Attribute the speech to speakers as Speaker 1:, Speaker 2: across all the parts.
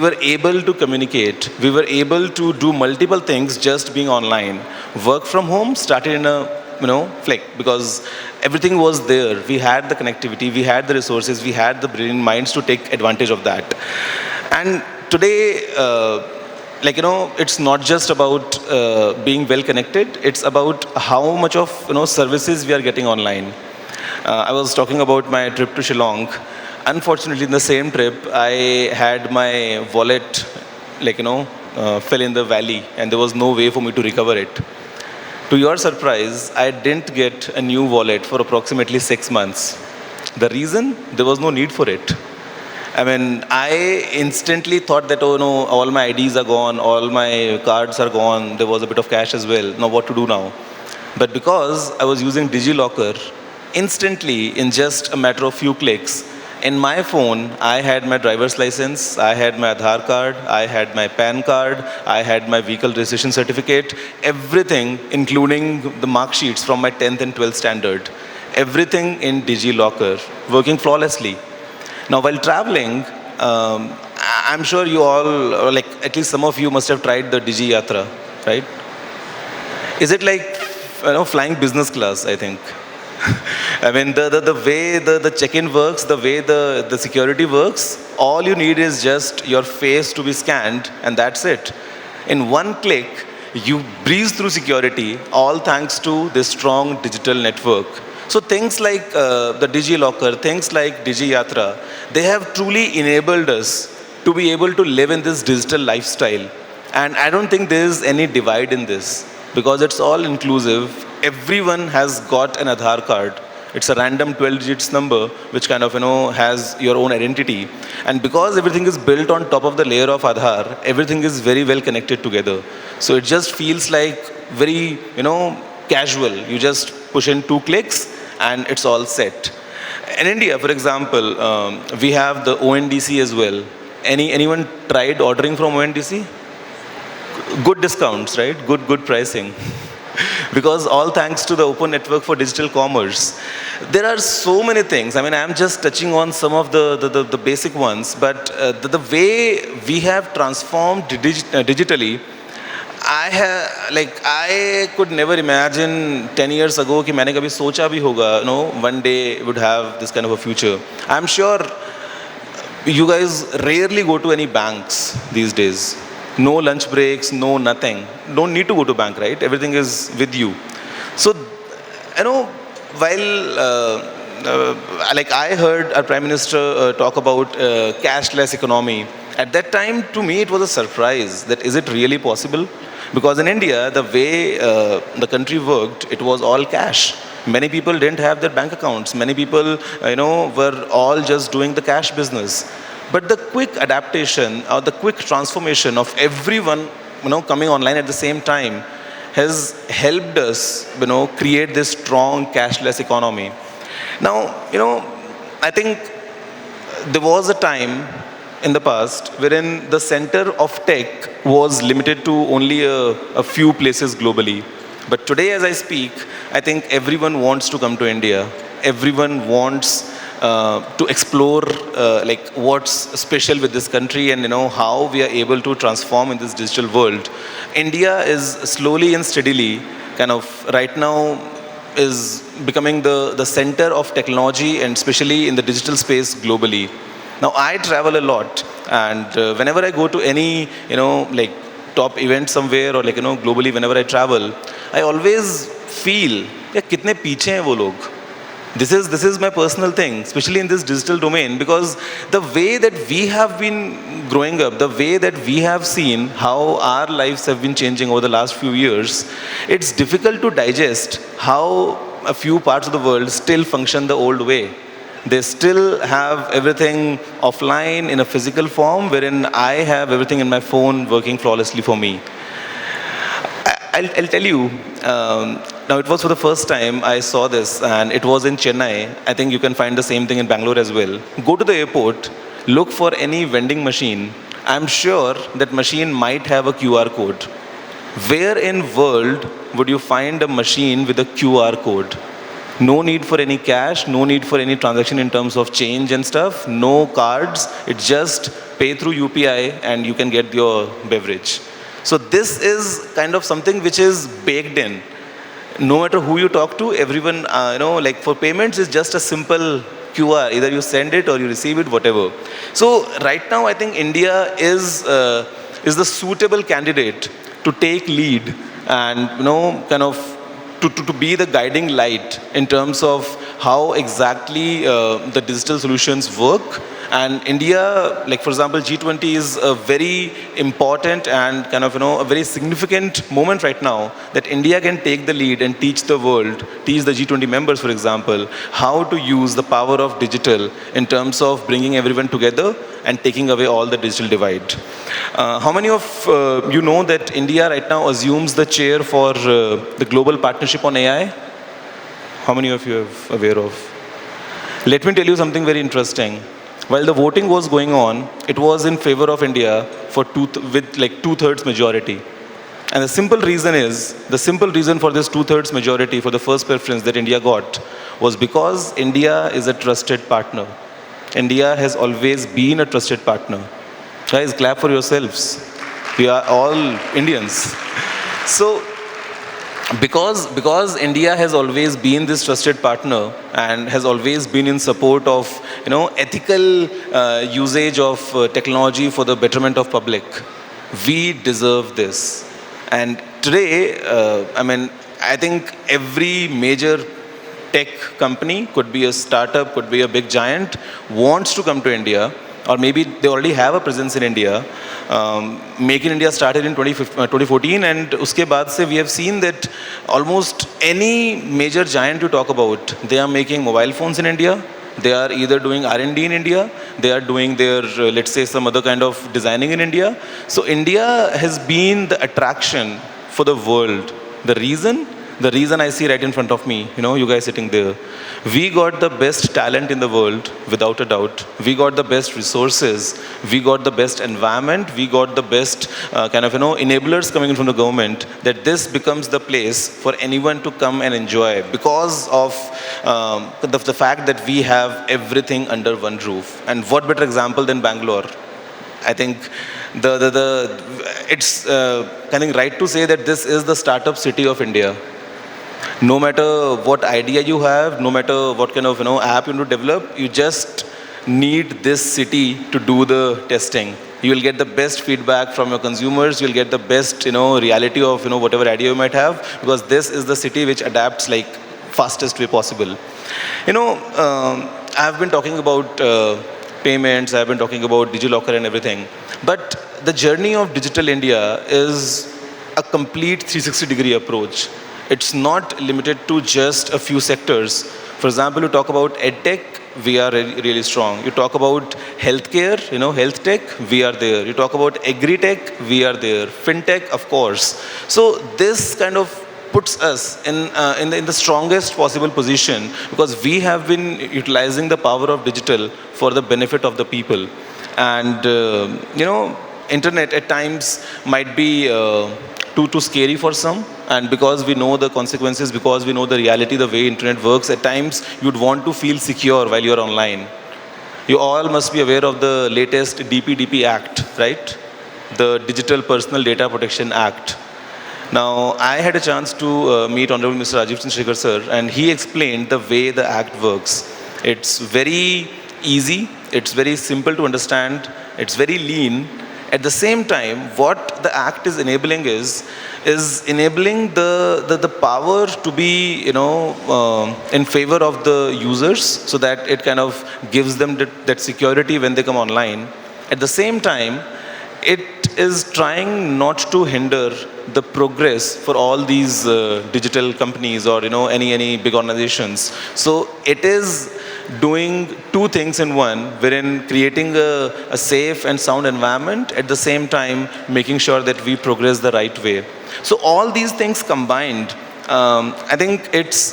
Speaker 1: we were able to communicate. We were able to do multiple things just being online. Work from home started in a flick, because everything was there. We had the connectivity, we had the resources, we had the brilliant minds to take advantage of that. And today, it's not just about being well connected. It's about how much of services we are getting online. I was talking about my trip to Shillong. Unfortunately, in the same trip, I had my wallet, fell in the valley, and there was no way for me to recover it. To your surprise, I didn't get a new wallet for approximately 6 months. The reason? There was no need for it. I mean, I instantly thought that, oh no, all my IDs are gone, all my cards are gone, there was a bit of cash as well. Now, what to do now? But because I was using DigiLocker, instantly, in just a matter of few clicks, in my phone, I had my driver's license, I had my Aadhaar card, I had my PAN card, I had my vehicle registration certificate, everything, including the mark sheets from my 10th and 12th standard, everything in DigiLocker, working flawlessly. Now, while traveling, I'm sure you all, or like at least some of you must have tried the Digi Yatra, right? Is it like flying business class, I think? I mean, the way the check-in works, the way the security works, all you need is just your face to be scanned, and that's it. In one click, you breeze through security, all thanks to this strong digital network. So things like the DigiLocker, things like DigiYatra, they have truly enabled us to be able to live in this digital lifestyle. And I don't think there is any divide in this, because it's all inclusive. Everyone has got an Aadhaar card. It's a random 12 digits number which kind of has your own identity. And because everything is built on top of the layer of Aadhaar, everything is very well connected together. So it just feels like very casual. You just push in 2 clicks and it's all set. In India, for example, we have the ONDC as well. Anyone tried ordering from ONDC? Good discounts, right? Good pricing. Because all thanks to the open network for digital commerce. There are so many things. I mean, I'm just touching on some of the basic ones, but the way we have transformed digitally, I could never imagine 10 years ago कि मैंने कभी सोचा भी होगा, one day would have this kind of a future. I'm sure you guys rarely go to any banks these days. No lunch breaks, no nothing. Don't need to go to bank, right? Everything is with you. So, while I heard our Prime Minister talk about cashless economy, at that time, to me, it was a surprise that is it really possible? Because in India, the way the country worked, it was all cash. Many people didn't have their bank accounts. Many people, were all just doing the cash business. But the quick adaptation or the quick transformation of everyone, coming online at the same time has helped us, create this strong cashless economy. Now, I think there was a time in the past wherein the center of tech was limited to only a few places globally. But today, as I speak, I think everyone wants to come to India. Everyone wants to explore what's special with this country and how we are able to transform in this digital world. India is slowly and steadily kind of right now is becoming the center of technology, and especially in the digital space globally. Now I travel a lot, and whenever I go to any top event somewhere, or globally whenever I travel, I always feel यार कितने पीछे हैं वो लोग. This is my personal thing, especially in this digital domain, because the way that we have been growing up, the way that we have seen how our lives have been changing over the last few years, it's difficult to digest how a few parts of the world still function the old way. They still have everything offline in a physical form, wherein I have everything in my phone working flawlessly for me. I'll tell you, now it was for the first time I saw this, and it was in Chennai. I think you can find the same thing in Bangalore as well. Go to the airport, look for any vending machine. I'm sure that machine might have a QR code. Where in world would you find a machine with a QR code? No need for any cash, no need for any transaction in terms of change and stuff, no cards. It's just pay through UPI and you can get your beverage. So this is kind of something which is baked in. No matter who you talk to, everyone, like for payments, is just a simple QR. Either you send it or you receive it, whatever. So right now, I think India is the suitable candidate to take lead and kind of to be the guiding light in terms of how exactly the digital solutions work. And India, like for example, G20 is a very important and kind of a very significant moment right now that India can take the lead and teach the world, teach the G20 members, for example, how to use the power of digital in terms of bringing everyone together and taking away all the digital divide. How many of you know that India right now assumes the chair for the global partnership on AI? How many of you are aware of? Let me tell you something very interesting. While the voting was going on, it was in favor of India with like two-thirds majority. And the simple reason for this two-thirds majority for the first preference that India got was because India is a trusted partner. India has always been a trusted partner. Guys, clap for yourselves. We are all Indians. So, because India has always been this trusted partner and has always been in support of ethical usage of technology for the betterment of public, we deserve this. And today, I think every major tech company, could be a startup, could be a big giant, wants to come to India, or maybe they already have a presence in India. Make in India started in 2014, and uske baad se we have seen that almost any major giant you talk about, they are making mobile phones in India. They are either doing R&D in India, they are doing their, let's say, some other kind of designing in India. So India has been the attraction for the world. The reason I see right in front of me, you guys sitting there, we got the best talent in the world, without a doubt. We got the best resources. We got the best environment. We got the best enablers coming in from the government, that this becomes the place for anyone to come and enjoy because of the fact that we have everything under one roof. And what better example than Bangalore? I think it's kind of right to say that this is the startup city of India. No matter what idea you have, no matter what kind of app you want to develop, you just need this city to do the testing. You will get the best feedback from your consumers. You'll get the best reality of whatever idea you might have, because this is the city which adapts like fastest way possible. I've been talking about payments. I've been talking about DigiLocker and everything, but the journey of Digital India is a complete 360-degree approach. It's not limited to just a few sectors. For example, you talk about EdTech, we are really strong. You talk about healthcare, health tech, we are there. You talk about agri-tech, we are there. FinTech, of course. So this kind of puts us in the strongest possible position, because we have been utilizing the power of digital for the benefit of the people. And, internet at times might be too scary for some, and because we know the consequences, because we know the reality, the way internet works, at times you'd want to feel secure while you're online. You all must be aware of the latest DPDP Act, right? The Digital Personal Data Protection Act. Now, I had a chance to meet Honorable Mr. Rajiv Chandrasekhar sir, and he explained the way the act works. It's very easy, it's very simple to understand, it's very lean. At the same time, what the act is enabling is enabling the power to be, in favor of the users, so that it kind of gives them that security when they come online. At the same time, it is trying not to hinder the progress for all these digital companies or any big organizations. So it is doing two things in one, wherein creating a safe and sound environment, at the same time making sure that we progress the right way. So all these things combined, I think it's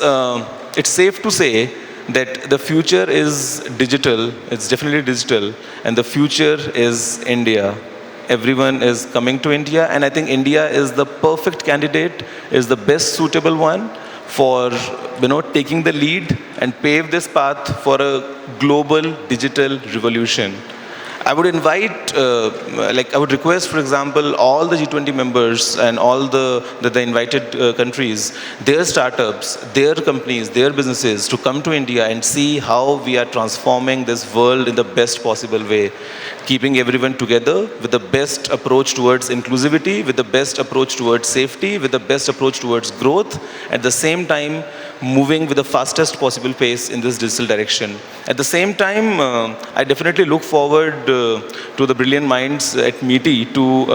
Speaker 1: safe to say that the future is digital. It's definitely digital, and the future is India. Everyone is coming to India, and I think India is the perfect candidate, is the best suitable one for taking the lead and pave this path for a global digital revolution. I would invite, I would request, for example, all the G20 members and all the invited countries, their startups, their companies, their businesses to come to India and see how we are transforming this world in the best possible way, keeping everyone together with the best approach towards inclusivity, with the best approach towards safety, with the best approach towards growth, at the same time moving with the fastest possible pace in this digital direction. At the same time, I definitely look forward to the brilliant minds at MeetY to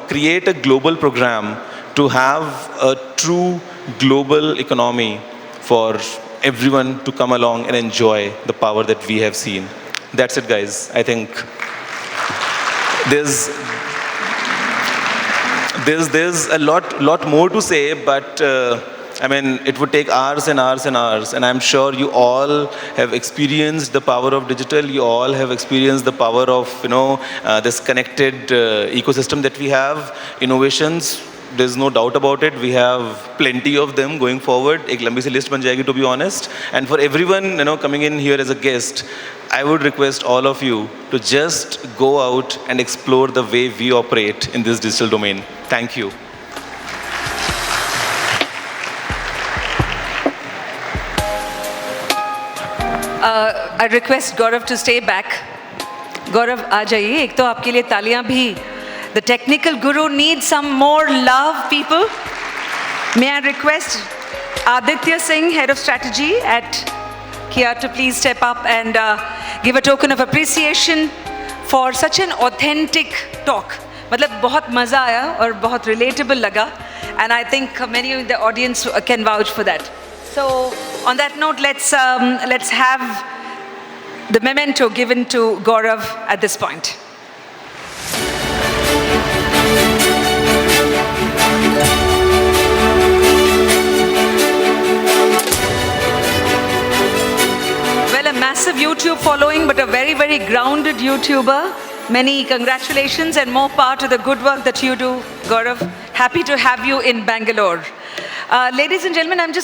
Speaker 1: create a global program to have a true global economy for everyone to come along and enjoy the power that we have seen. That's it, guys. I think there's a lot more to say, but it would take hours and hours and hours, and I'm sure you all have experienced the power of digital. You all have experienced the power of this connected ecosystem that we have. Innovations, there's no doubt about it. We have plenty of them going forward. एक लंबी सी list बन जाएगी, to be honest. And for everyone coming in here as a guest, I would request all of you to just go out and explore the way we operate in this digital domain. Thank you.
Speaker 2: I request Gaurav to stay back. Gaurav, आ जाइए. एक तो आपके लिए तालियां भी. The technical guru needs some more love, people. May I request Aditya Singh, Head of Strategy at Kia, to please step up and give a token of appreciation for such an authentic talk. मतलब बहुत मज़ा आया और बहुत relatable लगा. And I think many in the audience can vouch for that. So on that note, let's have the memento given to Gaurav at this point. Well, a massive YouTube following, but a very, very grounded YouTuber. Many congratulations and more power to the good work that you do, Gaurav. Happy to have you in Bangalore. Ladies and gentlemen, I'm just